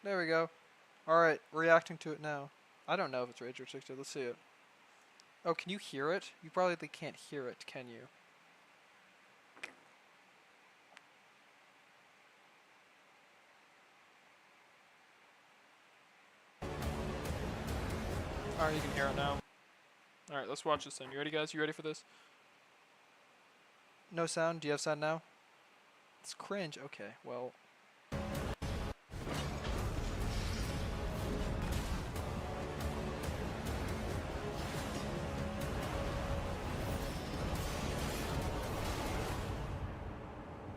There we go. Alright, reacting to it now. I don't know if it's rage restricted. Let's see it. Oh, can you hear it? You probably can't hear it, can you? Alright, you can hear it now. Alright, let's watch this then. You ready, guys? You ready for this? No sound? Do you have sound now? It's cringe. Okay, well.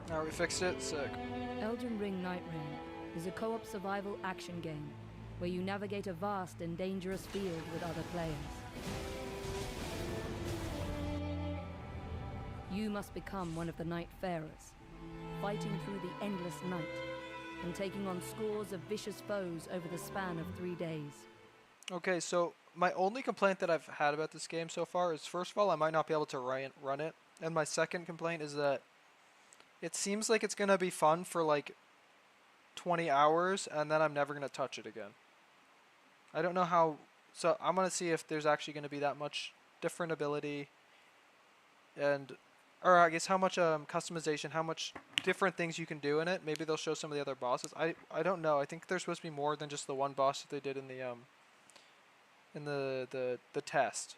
Now we fixed it. Sick. Elden Ring Nightreign is a co-op survival action game where you navigate a vast and dangerous field with other players. You must become one of the Nightfarers, fighting through the endless night and taking on scores of vicious foes over the span of 3 days. Okay, so my only complaint that I've had about this game so far is, first of all, I might not be able to run it. And my second complaint is that it seems like it's going to be fun for like 20 hours, and then I'm never going to touch it again. I don't know how... So I'm going to see if there's actually going to be that much different ability and... Or I guess how much customization, how much different things you can do in it. Maybe they'll show some of the other bosses. I don't know. I think there's supposed to be more than just the one boss that they did in the test.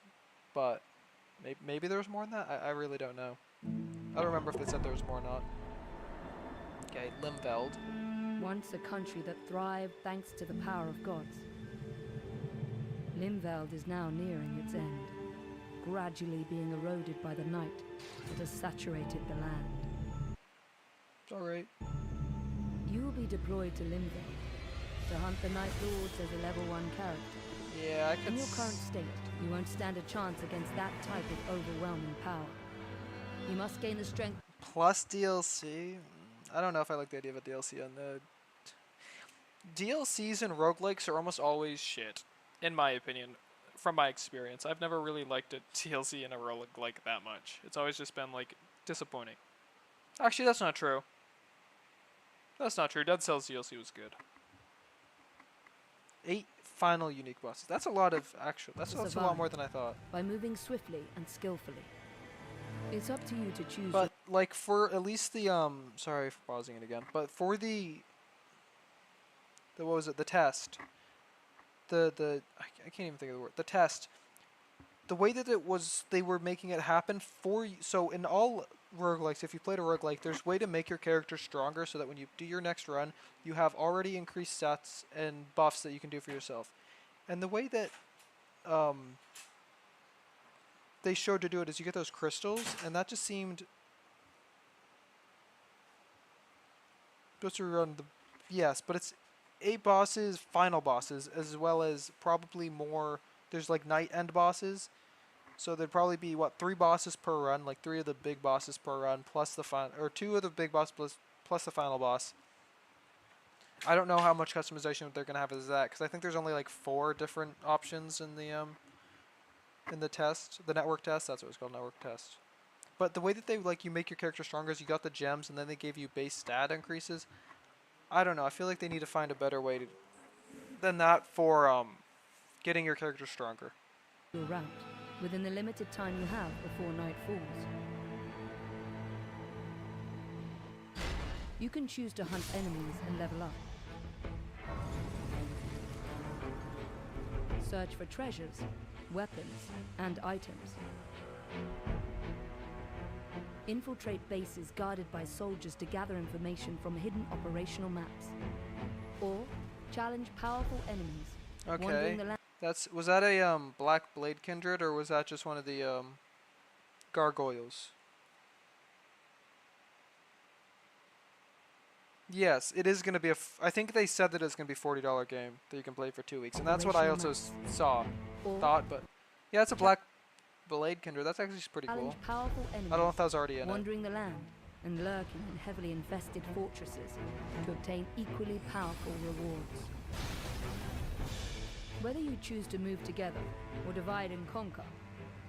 But maybe there was more than that? I really don't know. I don't remember if they said there was more or not. Okay, Limveld. Once a country that thrived thanks to the power of gods, Limveld is now nearing its end, gradually being eroded by the night that has saturated the land. It's alright. You will be deployed to Limveld to hunt the Night Lords as a level 1 character. Yeah, I can... In your current state, you won't stand a chance against that type of overwhelming power. You must gain the strength... Plus DLC? I don't know if I like the idea of a DLC on the... DLCs and roguelikes are almost always shit, In my opinion, from my experience. I've never really liked a TLC in a roguelike that much. It's always just been, like, disappointing. Actually, that's not true. That's not true. Dead Cells DLC was good. 8 final unique bosses. That's a lot of actual... That's a lot more than I thought. By moving swiftly and skillfully. It's up to you to choose... But, like, for at least the, Sorry for pausing it again. But for the what was it? The test. I can't even think of the word. The test. The way that it was... They were making it happen for you... So, in all roguelikes, if you played a roguelike, there's a way to make your character stronger so that when you do your next run, you have already increased stats and buffs that you can do for yourself. And the way that they showed to do it is you get those crystals, and that just seemed supposed to run the... Yes, but it's 8 bosses, final bosses, as well as probably more... There's like night end bosses. So there'd probably be, what, 3 bosses per run, like 3 of the big bosses per run, plus the final, or 2 of the big boss plus the final boss. I don't know how much customization they're gonna have as that, because I think there's only like 4 different options in the test, the network test. That's what it's called, network test. But the way that they you make your character stronger is you got the gems, and then they gave you base stat increases. I don't know. I feel like they need to find a better way than that for getting your character stronger. Your route within the limited time you have before night falls. You can choose to hunt enemies and level up. Search for treasures, weapons, and items. Infiltrate bases guarded by soldiers to gather information from hidden operational maps. Or challenge powerful enemies. Okay. Was that a Black Blade Kindred, or was that just one of the gargoyles? Yes, it is going to be I think they said that it's going to be a $40 game that you can play for 2 weeks, and that's what I also thought. But yeah, it's a Black Blade Kindred. That's actually pretty cool. I don't know if that was already in wandering the land and lurking in heavily infested fortresses to obtain equally powerful rewards. Whether you choose to move together or divide and conquer,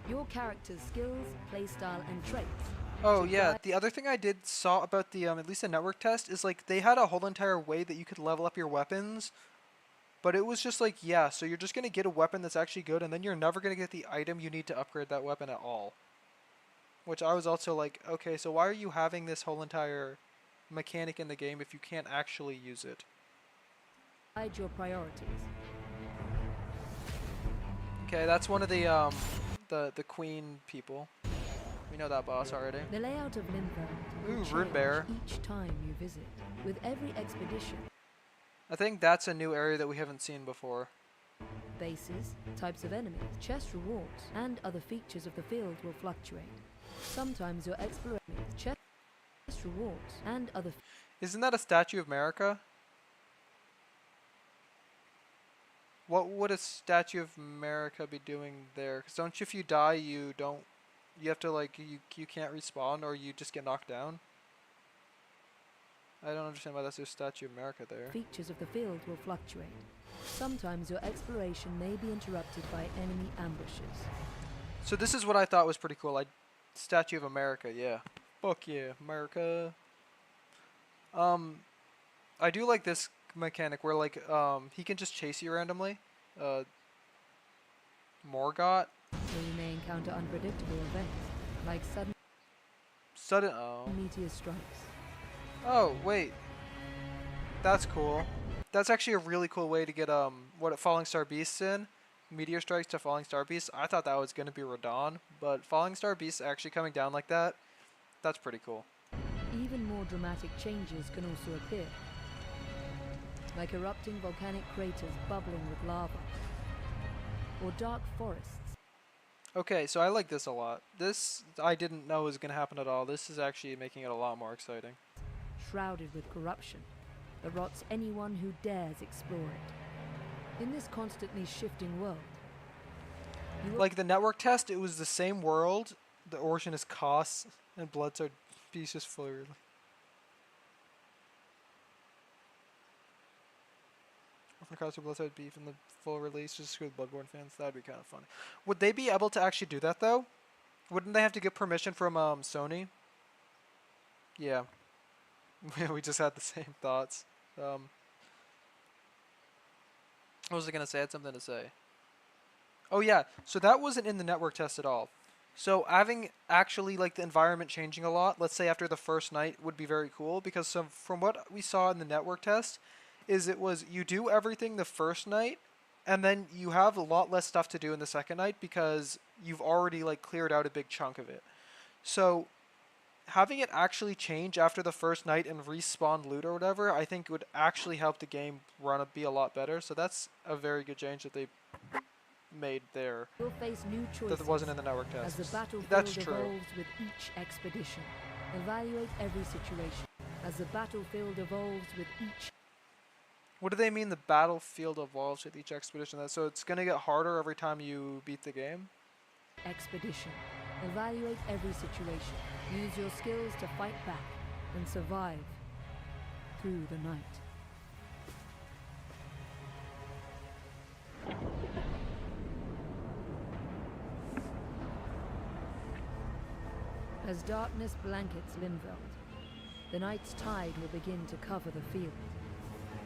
your character's skills, playstyle, and traits Oh To yeah, guide- the other thing I did saw about the at least the network test is like they had a whole entire way that you could level up your weapons, but it was just like yeah, so you're just gonna get a weapon that's actually good, and then you're never gonna get the item you need to upgrade that weapon at all. Which I was also like, okay, so why are you having this whole entire mechanic in the game if you can't actually use it? Guide your priorities. Okay, that's one of the queen people. We know that boss already. The layout of Limfeld Ooh, will Rune change Bear. each time you visit. With every expedition, I think that's a new area that we haven't seen before. bases, types of enemies, chest rewards, and other features of the field will fluctuate. Sometimes your exploration, chest rewards, and other Isn't that a Statue of America? What would a Statue of America be doing there? Because don't you, if you die, you don't, you have to like, you can't respawn or you just get knocked down? I don't understand why that's a Statue of America there. features of the field will fluctuate. Sometimes your exploration may be interrupted by enemy ambushes. So this is what I thought was pretty cool. Statue of America, yeah. Fuck yeah, America. I do like this mechanic where like he can just chase you randomly. Morgott. So you may encounter unpredictable events, like Sudden oh. meteor strikes. Oh, wait. That's cool. That's actually a really cool way to get what Falling Star Beasts in. Meteor strikes to Falling Star Beasts. I thought that was gonna be Radon, but Falling Star Beasts actually coming down like that, that's pretty cool. Even more dramatic changes can also appear, like erupting volcanic craters bubbling with lava, or dark forests. Okay, so I like this a lot. This I didn't know was gonna happen at all. This is actually making it a lot more exciting. Shrouded with corruption that rots anyone who dares explore it. In this constantly shifting world, you will Like the network test, it was the same world. The origin is Kos, and Bloods are beasts fully. Orphan Cross or Bloodside Beef in the full release, just with Bloodborne fans. That'd be kind of funny. Would they be able to actually do that though? Wouldn't they have to get permission from Sony? Yeah. We just had the same thoughts. What was I gonna say? I had something to say. Oh yeah, so that wasn't in the network test at all. So having actually like the environment changing a lot, let's say after the first night, would be very cool because from what we saw in the network test, is it was you do everything the first night, and then you have a lot less stuff to do in the second night because you've already like cleared out a big chunk of it. So having it actually change after the first night and respawn loot or whatever, I think would actually help the game be a lot better. So that's a very good change that they made there. will face new choices That wasn't in the network as test. the battlefield That's true. evolves with each expedition. Evaluate every situation as the battlefield evolves with each What do they mean the battlefield evolves with each expedition? So it's going to get harder every time you beat the game? expedition. Evaluate every situation. Use your skills to fight back and survive through the night. As darkness blankets Limfeld, the night's tide will begin to cover the field,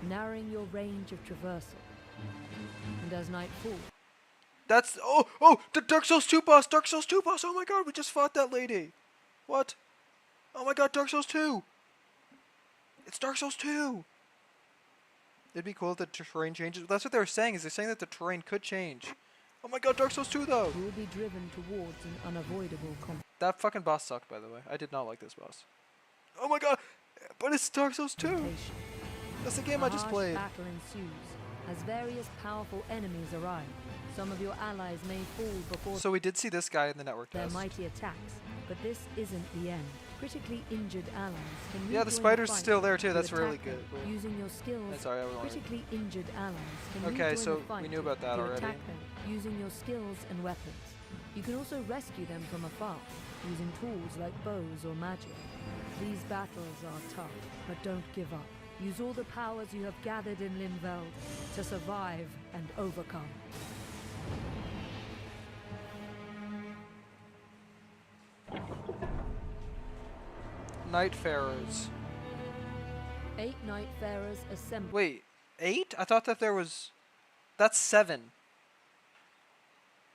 narrowing your range of traversal. And as night falls, That's... the Dark Souls 2 boss! Dark Souls 2 boss! Oh my god, we just fought that lady! What? Oh my god, Dark Souls 2! It's Dark Souls 2! It'd be cool if the terrain changes. That's what they were saying, is they're saying that the terrain could change. Oh my god, Dark Souls 2 though! you will be driven towards an unavoidable conflict. That fucking boss sucked, by the way. I did not like this boss. Oh my god! But it's Dark Souls 2! That's the game I just played. Battle ensues as various powerful enemies arrive. Some of your allies may fall before So we did see this guy in the network their test. mighty attacks, but this isn't the end. Critically injured allies can Yeah, the rejoin spider's fight still there too. to That's really attack them. good. Using your skills, Sorry, I was wrong. critically injured allies can Okay, rejoin so the fight we knew about that to already. attack them using your skills and weapons. You can also rescue them from afar using tools like bows or magic. These battles are tough, but don't give up. Use all the powers you have gathered in Limfeld to survive and overcome. Nightfarers. 8 Nightfarers assemble. Wait, 8? I thought that there was... That's 7.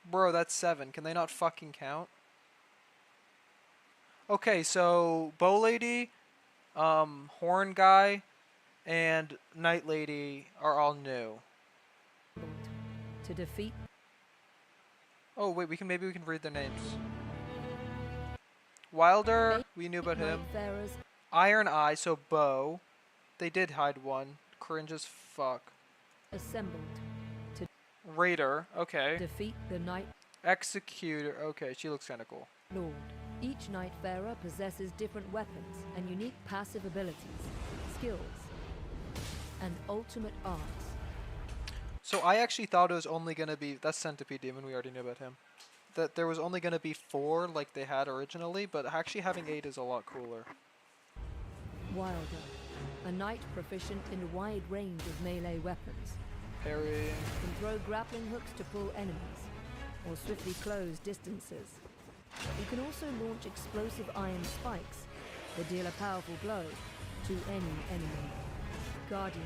Bro, that's 7. Can they not fucking count? Okay, so Bow Lady, Horn Guy, and Night Lady are all new. To defeat Oh wait, maybe we can read their names. Wilder, 8 we knew about him. Nightfarers Iron Eye, so Bow. They did hide one. Cringe as fuck. assembled. To Raider, okay. defeat the Night Executor, okay, she looks kinda cool. Lord. Each Nightfarer possesses different weapons and unique passive abilities, skills, and ultimate arts. So I actually thought it was only gonna be, that's Centipede Demon, we already knew about him. That there was only gonna be 4 like they had originally, but actually having 8 is a lot cooler. Wilder. A knight proficient in a wide range of melee weapons. Parry. Can throw grappling hooks to pull enemies, or swiftly close distances. You can also launch explosive iron spikes that deal a powerful blow to any enemy. Guardian.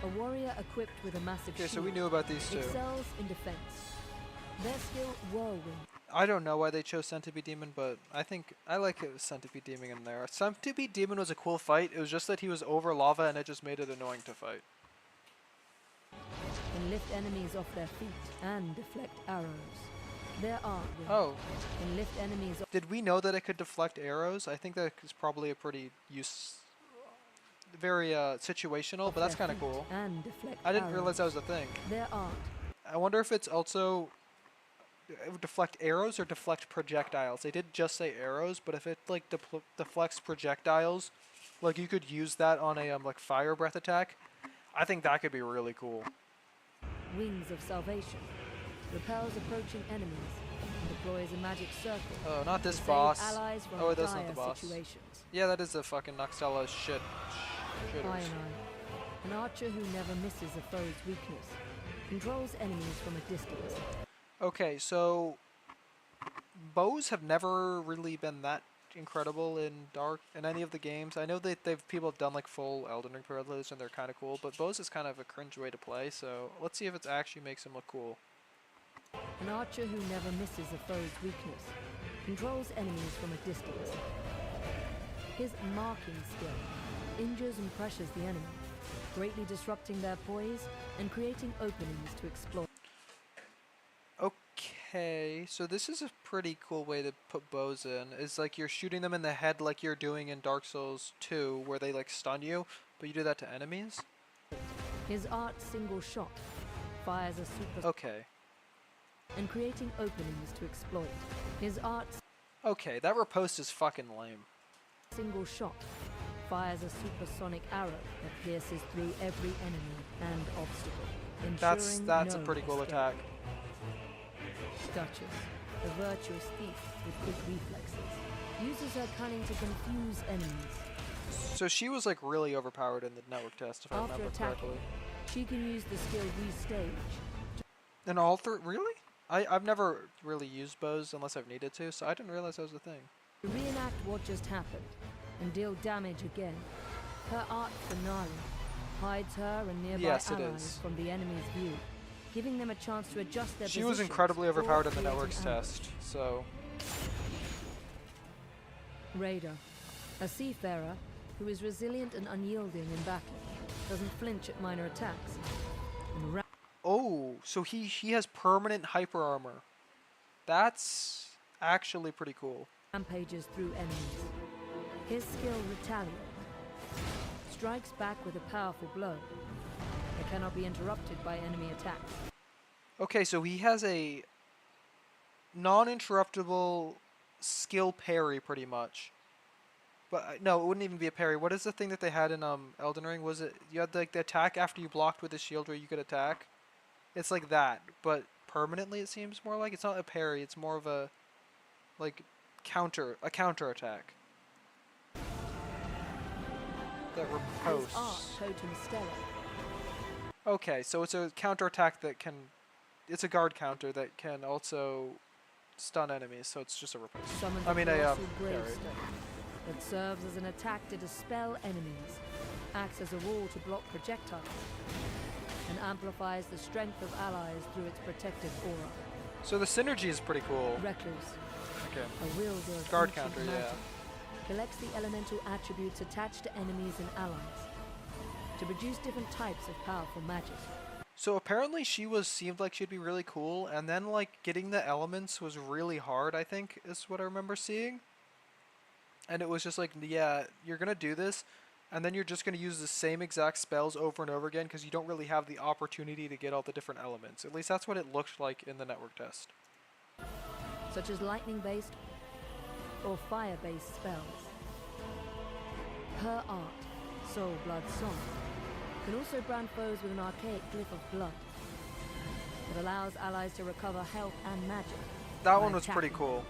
A warrior equipped with a massive Okay, shield. so we knew about these 2. Excels in defense. Their skill, Whirlwind. I don't know why they chose Centipede Demon, but I think I like it with Centipede Demon in there. Centipede Demon was a cool fight. It was just that he was over lava and it just made it annoying to fight. Can lift enemies off their feet and deflect arrows. Their art will Oh, can lift enemies off did we know that it could deflect arrows? I think that is probably a pretty very situational, but that's their kind of feet cool. and deflect I didn't arrows. realize that was a thing. Their art. I wonder if it's also it would deflect arrows or deflect projectiles. They did just say arrows, but if it like deflects projectiles, like you could use that on a like fire breath attack. I think that could be really cool. Wings of Salvation. Repels approaching enemies and deploys a magic circle. Oh, not to this save boss. Allies from Oh, that's dire not the boss. situations. Yeah, that is the fucking Noxella shitters. Iron Eye. An archer who never misses a foe's weakness. Controls enemies from a distance. Okay, so bows have never really been that incredible in any of the games. I know that people have done like full Elden Ring parallels and they're kind of cool, but bows is kind of a cringe way to play. So let's see if it actually makes them look cool. An archer who never misses a foe's weakness. Controls enemies from a distance. His marking skill injures and pressures the enemy, greatly disrupting their poise and creating openings to explore. Okay, so this is a pretty cool way to put bows in. It's like you're shooting them in the head like you're doing in Dark Souls 2, where they like stun you, but you do that to enemies? His art single shot fires a super Okay. and creating openings to exploit. His art Okay, that riposte is fucking lame. single shot fires a supersonic arrow that pierces through every enemy and obstacle, ensuring That's a no pretty cool escape. attack. Duchess, a virtuous thief with quick reflexes, uses her cunning to confuse enemies. So she was like really overpowered in the network test, if I After remember attacking, correctly. she can use the skill Restage. And all three, really? I've never really used bows unless I've needed to, so I didn't realize that was a thing. To reenact what just happened and deal damage again. Her art finale hides her and nearby Yes, it allies is. from the enemy's view, giving them a chance to adjust their She was positions incredibly or overpowered in the create an networks ambush. test, so Raider, a seafarer who is resilient and unyielding in battle, doesn't flinch at minor attacks, and oh, so he has permanent hyper armor. That's actually pretty cool. rampages through enemies. His skill Retaliate strikes back with a powerful blow that cannot be interrupted by enemy attacks. Okay, so he has a non-interruptible skill parry, pretty much. But no, it wouldn't even be a parry. What is the thing that they had in Elden Ring? Was it you had like the attack after you blocked with the shield where you could attack? It's like that, but permanently. It seems more like it's not a parry. It's more of a like counter attack. That His art riposte. Totem Stellar Okay, so it's a counter attack that can. It's a guard counter that can also stun enemies. So it's just a riposte. summons I mean, a colossal parry. gravestone that serves as an attack to dispel enemies, acts as a wall to block projectiles, and amplifies the strength of allies through its protective aura. So the synergy is pretty cool. Recluse, Okay. a wielder of Guard ancient counter, magic, yeah. collects the elemental attributes attached to enemies and allies to produce different types of powerful magic. So apparently seemed like she'd be really cool, and then like getting the elements was really hard, I think, is what I remember seeing. And it was just like, yeah, you're gonna do this, and then you're just gonna use the same exact spells over and over again because you don't really have the opportunity to get all the different elements. At least that's what it looked like in the network test. Such as lightning-based or fire-based spells. Her art, Soul Blood Song, can also brand foes with an archaic glyph of blood that allows allies to recover health and magic. That by one was pretty attacking. cool.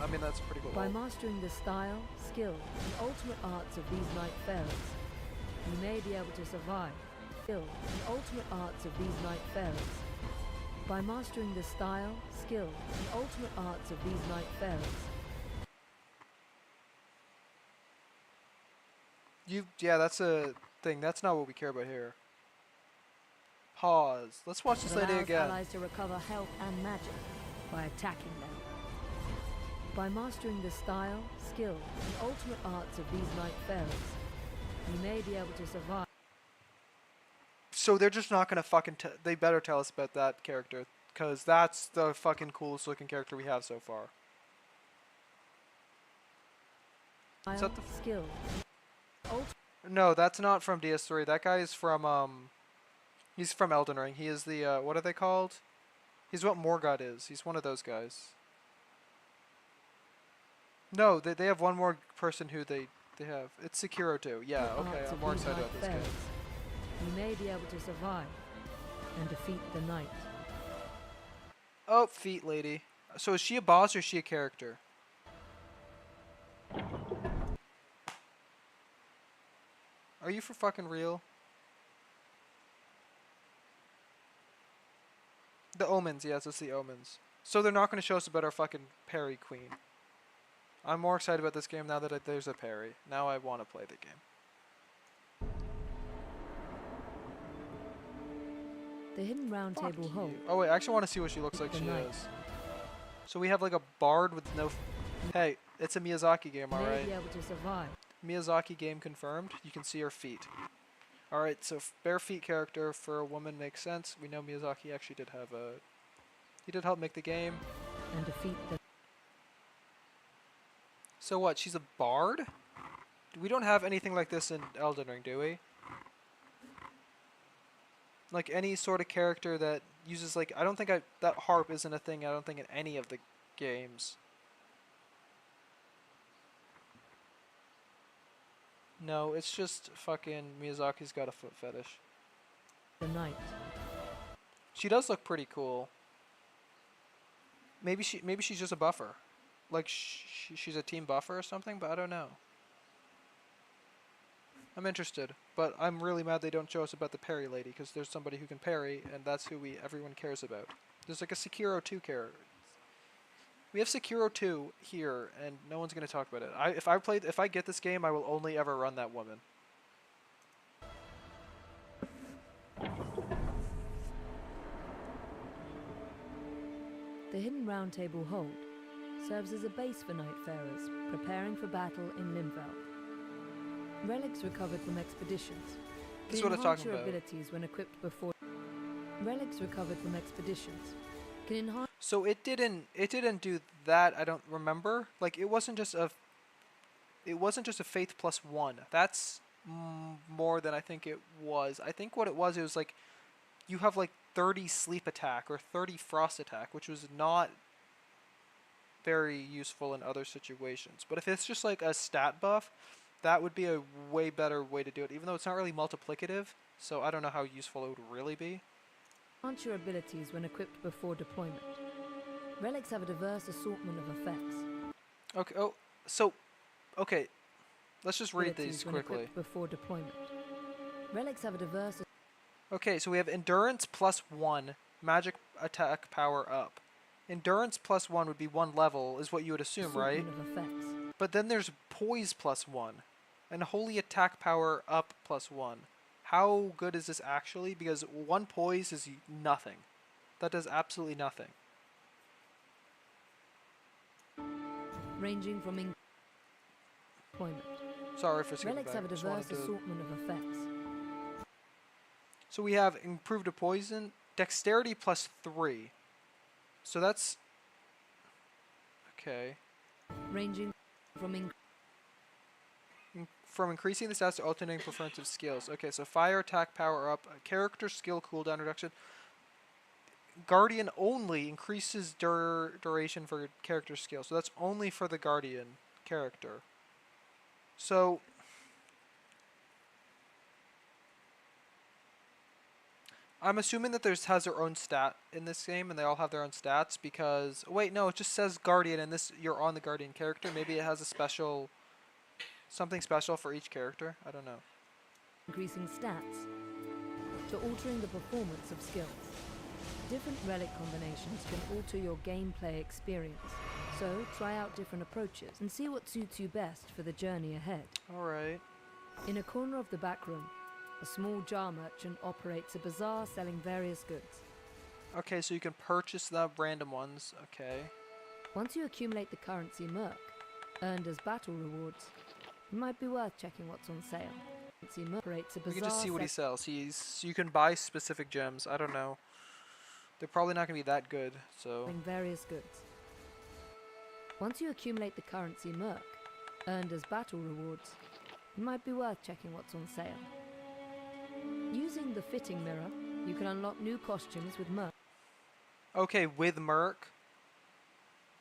I mean, that's a pretty cool. By one. mastering the style, skill, and ultimate arts of these Night Farers, you may be able to survive. Skill and ultimate arts of these Night Farers. By mastering the style, skill, and ultimate arts of these Night Farers, Yeah, that's a thing. That's not what we care about here. Pause. Let's watch this it lady allows again. allies to recover health and magic by attacking them. By mastering the style, skill, and ultimate arts of these Night Farers, you may be able to survive. So they're just not gonna fucking. They better tell us about that character, cause that's the fucking coolest looking character we have so far. Is Style, that the skill, No, that's not from DS3. That guy is from he's from Elden Ring. He is the what are they called? He's what Morgott is. He's one of those guys. No, they have one more person who they have. It's Sekiro too. Yeah, okay. arts I'm of more these excited Night about this game. Farers, you may be able to survive and defeat the knight. Oh, feet lady. So is she a boss or is she a character? Are you for fucking real? The omens, yes, it's the omens. So they're not going to show us about our fucking parry queen. I'm more excited about this game now that there's a parry. Now I want to play the game. The hidden round Fuck table you. hold. Oh wait, I actually want to see what she looks like The she knight. is. So we have like a bard with no... Hey, it's a Miyazaki game, You may alright? be able to survive. Miyazaki game confirmed. You can see her feet. Alright, so bare feet character for a woman makes sense. We know Miyazaki actually did have a... He did help make the game. And defeat the So what, she's a bard? We don't have anything like this in Elden Ring, do we? Like any sort of character that uses like... I don't think that harp isn't a thing, I don't think, in any of the games. No, it's just fucking Miyazaki's got a foot fetish. knight. She does look pretty cool. Maybe she's just a buffer. Like she's a team buffer or something, but I don't know. I'm interested, but I'm really mad they don't show us about the parry lady because there's somebody who can parry, and that's who everyone cares about. There's like a Sekiro 2 character. We have Sekiro 2 here, and no one's gonna talk about it. If I get this game, I will only ever run that woman. The hidden round table hold serves as a base for Nightfarers preparing for battle in Limvel. Relics recovered from expeditions This is can what I'm enhance talking your about. abilities when equipped before. Relics recovered from expeditions can enhance. So it didn't do that. I don't remember. Like it wasn't just a faith plus 1. That's more than I think it was. I think what it was like you have like 30 sleep attack or 30 frost attack, which was not very useful in other situations. But if it's just like a stat buff, that would be a way better way to do it, even though it's not really multiplicative. So I don't know how useful it would really be. Enhance your abilities when equipped before deployment. Relics have a diverse assortment of effects. Okay. Oh, so okay. Let's just read Abilities these when quickly. equipped before deployment. Relics have a diverse Okay, so we have endurance plus 1, magic attack power up. Endurance plus 1 would be 1 level, is what you would assume, right? assortment of effects. But then there's poise +1, and holy attack power up +1. How good is this actually? Because 1 poise is nothing. That does absolutely nothing. Ranging from employment. Sorry for skipping Relics back. have a Just wanted diverse to... assortment of effects. So we have improved to poison, dexterity +3. So that's... Okay. Ranging from From increasing the stats to alternating preference of skills. Okay, so fire attack power up, character skill cooldown reduction. Guardian only increases duration for character skill. So that's only for the Guardian character. So I'm assuming that has their own stat in this game, and they all have their own stats because wait, no, it just says Guardian, and this you're on the Guardian character. Maybe it has a special, something special for each character. I don't know. increasing stats to altering the performance of skills. Different relic combinations can alter your gameplay experience, so try out different approaches and see what suits you best for the journey ahead. Alright. In a corner of the back room, a small jar merchant operates a bazaar selling various goods. Okay, so you can purchase the random ones. Okay. Once you accumulate the currency Merc, earned as battle rewards, it might be worth checking what's on sale. Currency Merc operates a You bazaar can just see what he sells. You can buy specific gems. I don't know. They're probably not going to be that good, so... selling various goods. Once you accumulate the currency Merc, earned as battle rewards, it might be worth checking what's on sale. Using the fitting mirror, you can unlock new costumes with Merc. Okay, with Merc.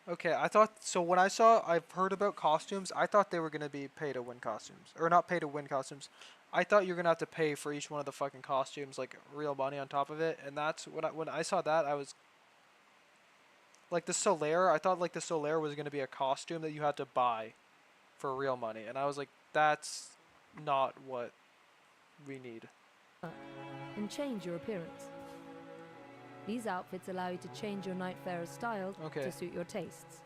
Okay, so when I've heard about costumes, I thought they were going to be pay-to-win costumes. Or not pay-to-win costumes. I thought you were going to have to pay for each one of the fucking costumes, like, real money on top of it. And that's, when I saw that, I was... Like, the Solaire, I thought, like, the Solaire was going to be a costume that you had to buy for real money. And I was like, that's not what we need. And change your appearance. These outfits allow you to change your Nightfarer's style to suit your tastes.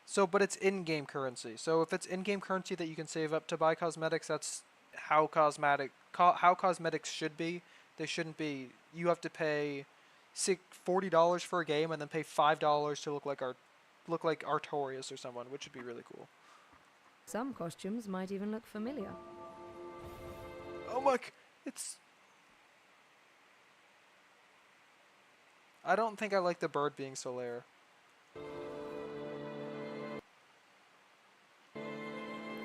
So, but it's in-game currency. So if it's in-game currency that you can save up to buy cosmetics, that's how cosmetics should be. They shouldn't be. You have to pay $40 for a game and then pay $5 to look like Artorias or someone, which would be really cool. Some costumes might even look familiar. Oh my! It's. I don't think I like the bird being Solaire.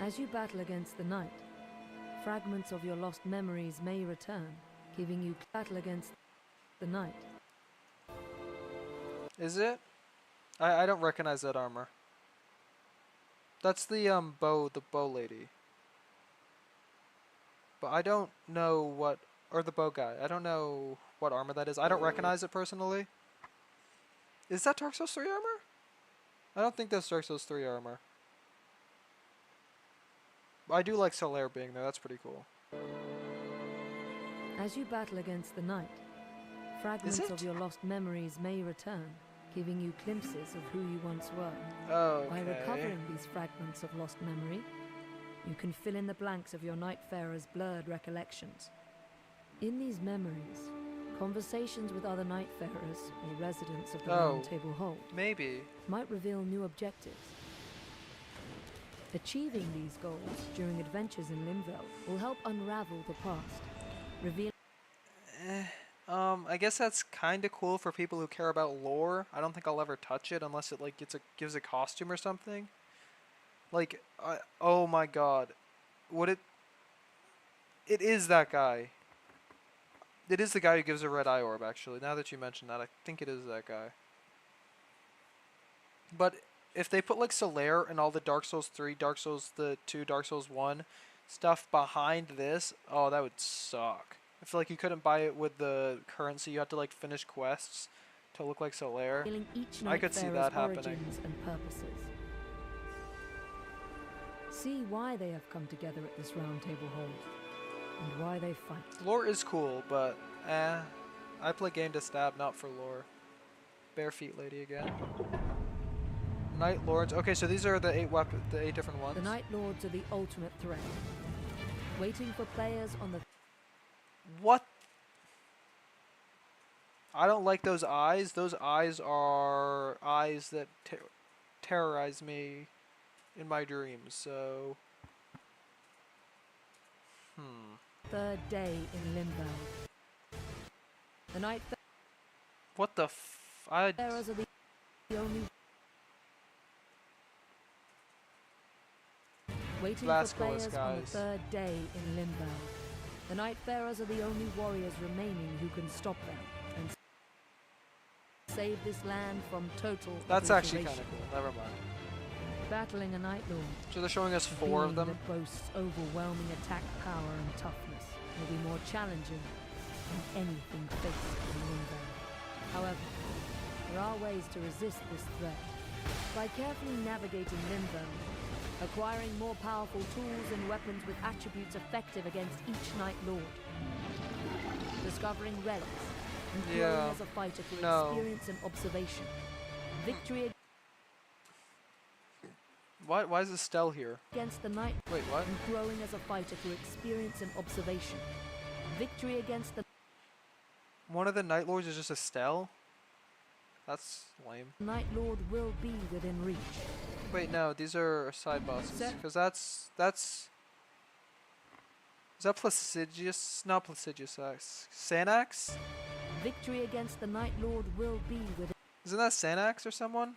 As you battle against the night, fragments of your lost memories may return, giving you battle against the night. Is it? I don't recognize that armor. That's the bow lady. But I don't know what, or the bow guy. I don't know what armor that is. I don't recognize it personally. Is that Dark Souls 3 armor? I don't think that's Dark Souls 3 armor. I do like Solaire being there. That's pretty cool. As you battle against the night, fragments of your lost memories may return, giving you glimpses of who you once were. Okay. By recovering these fragments of lost memory, you can fill in the blanks of your Nightfarer's blurred recollections. In these memories, conversations with other Nightfarers or residents of the Round Table Hold might reveal new objectives. Achieving these goals during adventures in Limveld will help unravel the past, reveal. I guess that's kind of cool for people who care about lore. I don't think I'll ever touch it unless it like gives a costume or something. Like, oh my god, it is that guy. It is the guy who gives a red eye orb, actually. Now that you mention that, I think it is that guy. But if they put like Solaire and all the Dark Souls 3, Dark Souls 2, Dark Souls 1 stuff behind this, oh, that would suck. I feel like you couldn't buy it with the currency. You had to like finish quests to look like Solaire. I could see that happening. And purposes. See why they have come together at this Round Table Hold, and why they fight. Lore is cool, but I play game to stab, not for lore. Bare feet lady again. Night Lords. Okay, so these are the 8 different ones. The Night Lords are the ultimate threat, waiting for players on the What? I don't like those eyes. Those eyes are eyes that terrorize me in my dreams. So, third day in Limbo. The Night what the Bearers are the only waiting Blast for players goes, on the guys. third day in Limbo. The Nightbearers are the only warriors remaining who can stop them and save this land from total That's actually kind obliteration. of cool. Never mind. Battling a Night Lord, So they're showing us a 4 of being them. that boasts overwhelming attack power and toughness, will be more challenging than anything faced in Limbo. However, there are ways to resist this threat. By carefully navigating Limbo, acquiring more powerful tools and weapons with attributes effective against each Night Lord, discovering relics, and growing Yeah. as a fighter through No. experience and observation. Victory Why is Estelle here? against the Night Wait, what? and growing as a fighter through experience and observation. Victory against the One of the Night Lords is just Estelle? That's lame. Night Lord will be within reach. Wait, no, these are side bosses. Set- Because that's... Is that Placidius? Not Placidius. Sanax? Victory against the Night Lord will be within Isn't that Sanax or someone?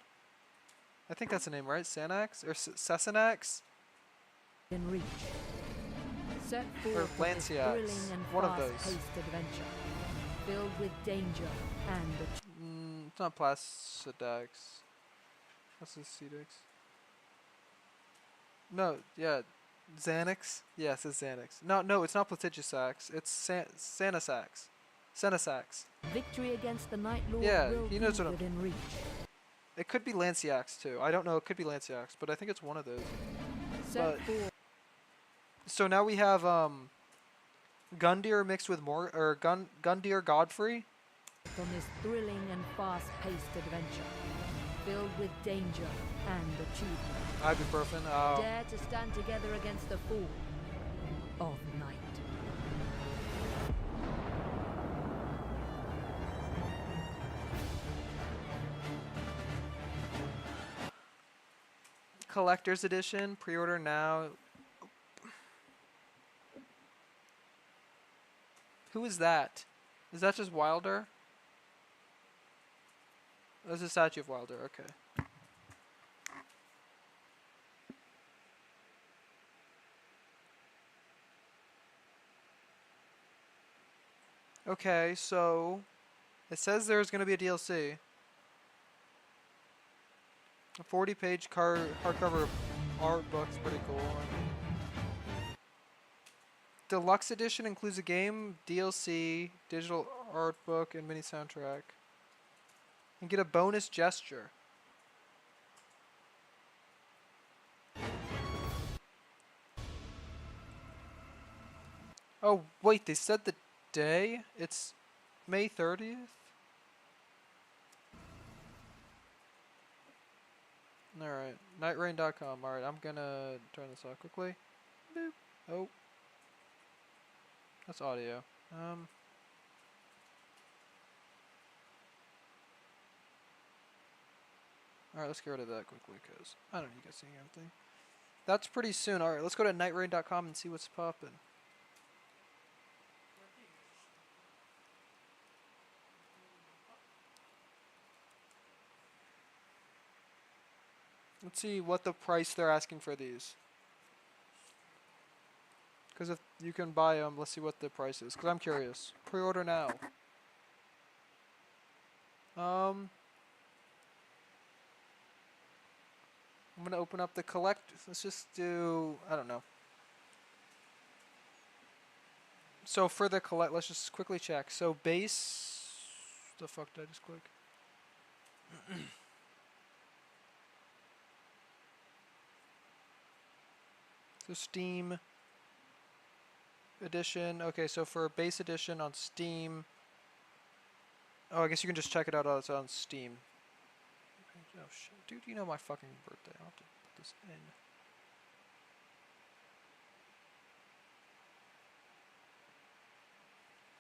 I think that's the name, right? Sanax? Or Sesanax? reach. Set Or forth on this Lanciax. thrilling and One of those. fast-paced adventure, filled with danger and It's not Placidax. What's this Cedix? No, yeah. Xanax? Yes, it's Xanax. No, it's not Placidusax. It's Sanasax. Senasax. victory against the Night Lord Yeah, will he be knows what I'm- within reach. It could be Lanciax too. I don't know. It could be Lanciax, but I think it's one of those. Set But- forth So now we have Gundyr mixed with Gundyr Godfrey. on this thrilling and fast-paced adventure, filled with danger and achievement. Ibuprofen. Oh. Dare to stand together against the fall of night. Collector's edition. Pre-order now. Who is that? Is that just Wilder? That's a statue of Wilder. Okay. Okay, so it says there's going to be a DLC. A 40-page hardcover art book's pretty cool. Deluxe edition includes a game, DLC, digital art book, and mini soundtrack. And get a bonus gesture. Oh, wait, they said the day? It's May 30th? Alright, Nightreign.com. Alright, I'm gonna turn this off quickly. Boop. Oh. That's audio. Alright, let's get rid of that quickly because I don't need you guys seeing everything. That's pretty soon. Alright, let's go to Nightreign.com and see what's poppin'. Let's see what the price they're asking for these. Because if you can buy them, let's see what the price is. Because I'm curious. Pre-order now. I'm going to open up the collect. Let's just do, I don't know. So for the collect, let's just quickly check. So base, the fuck did I just click? So Steam edition. Okay, so for base edition on Steam. Oh, I guess you can just check it out on Steam. Oh shit, dude! You know my fucking birthday. I'll have to put this in.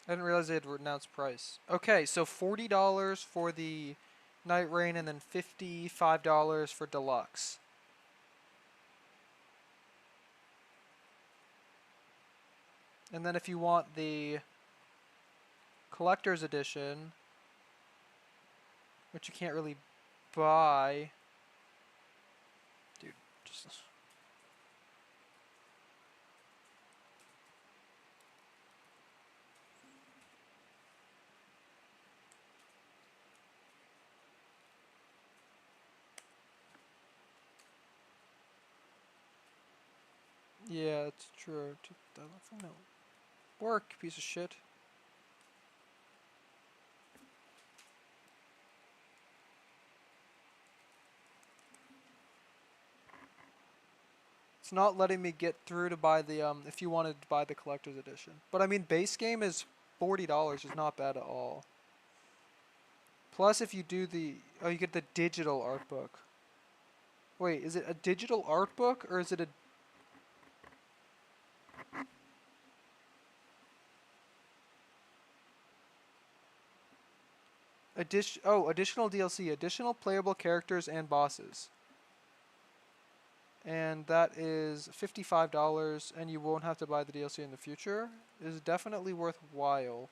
I didn't realize they had announced price. Okay, so $40 for the Nightreign, and then $55 for deluxe. And then if you want the collector's edition, which you can't really buy, dude, just yeah, it's true. No work, piece of shit. It's not letting me get through to buy the if you wanted to buy the collector's edition. But I mean, base game is $40 is not bad at all. Plus, if you do the you get the digital art book. Wait, is it a digital art book or is it a additional DLC, additional playable characters and bosses. And that is $55, and you won't have to buy the DLC in the future. It is definitely worthwhile.